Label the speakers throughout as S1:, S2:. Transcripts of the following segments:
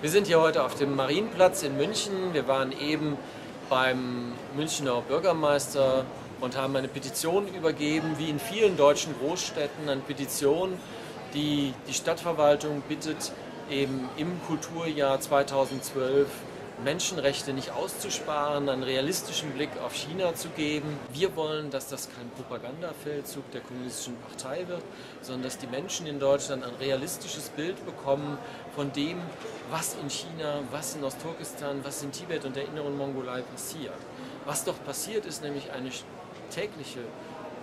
S1: Wir sind hier heute auf dem Marienplatz in München. Wir waren eben beim Münchner Bürgermeister und haben eine Petition übergeben, wie in vielen deutschen Großstädten, eine Petition, die die Stadtverwaltung bittet, eben im Kulturjahr 2012 Menschenrechte nicht auszusparen, einen realistischen Blick auf China zu geben. Wir wollen, dass das kein Propagandafeldzug der kommunistischen Partei wird, sondern dass die Menschen in Deutschland ein realistisches Bild bekommen von dem, was in China, was in Ostturkestan, was in Tibet und der Inneren Mongolei passiert. Was doch passiert, ist nämlich eine tägliche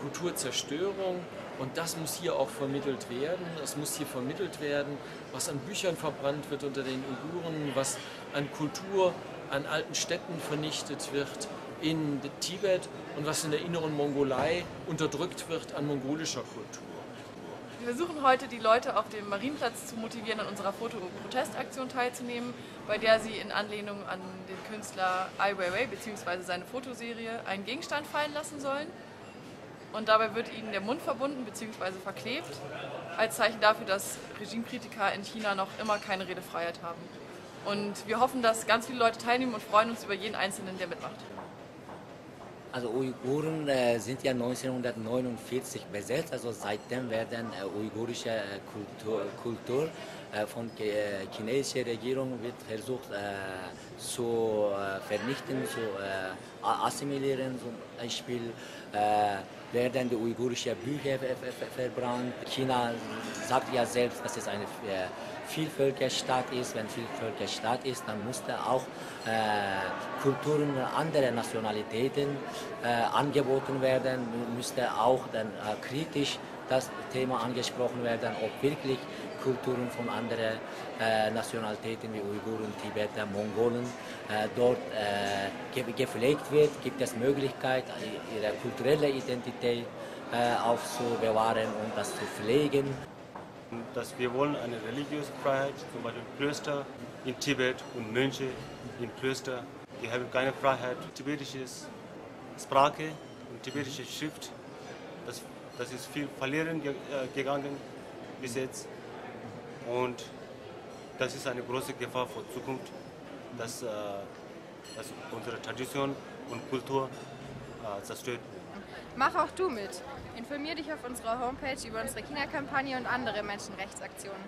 S1: Kulturzerstörung. Und das muss hier auch vermittelt werden. Es muss hier vermittelt werden, was an Büchern verbrannt wird unter den Uiguren, was an Kultur, an alten Städten vernichtet wird in Tibet und was in der Inneren Mongolei unterdrückt wird an mongolischer Kultur.
S2: Wir versuchen heute, die Leute auf dem Marienplatz zu motivieren, an unserer Foto- und Protestaktion teilzunehmen, bei der sie in Anlehnung an den Künstler Ai Weiwei bzw. seine Fotoserie einen Gegenstand fallen lassen sollen. Und dabei wird ihnen der Mund verbunden bzw. verklebt, als Zeichen dafür, dass Regimekritiker in China noch immer keine Redefreiheit haben. Und wir hoffen, dass ganz viele Leute teilnehmen und freuen uns über jeden Einzelnen, der mitmacht.
S3: Also Uiguren sind ja 1949 besetzt, also seitdem werden uigurische Kultur von der chinesischen Regierung wird versucht zu vernichten, zu assimilieren. Zum Beispiel werden die uigurischen Bücher verbrannt. China sagt ja selbst, dass es eine Vielvölkerstaat ist. Wenn Vielvölkerstaat ist, dann musste auch Kulturen anderer Nationalitäten angeboten werden, müsste auch dann kritisch das Thema angesprochen werden, ob wirklich Kulturen von anderen Nationalitäten wie Uiguren, Tibeter, Mongolen dort gepflegt wird. Gibt es Möglichkeit, ihre kulturelle Identität aufzubewahren und das zu pflegen?
S4: Dass wir wollen eine religiöse Freiheit, zum Beispiel Klöster in Tibet und Mönche in Klöster, die haben keine Freiheit. Tibetische Sprache und tibetische Schrift, das ist viel verlieren gegangen bis jetzt. Und das ist eine große Gefahr für die Zukunft, dass unsere Tradition und Kultur zerstört wird.
S5: Mach auch du mit. Informier dich auf unserer Homepage über unsere China-Kampagne und andere Menschenrechtsaktionen.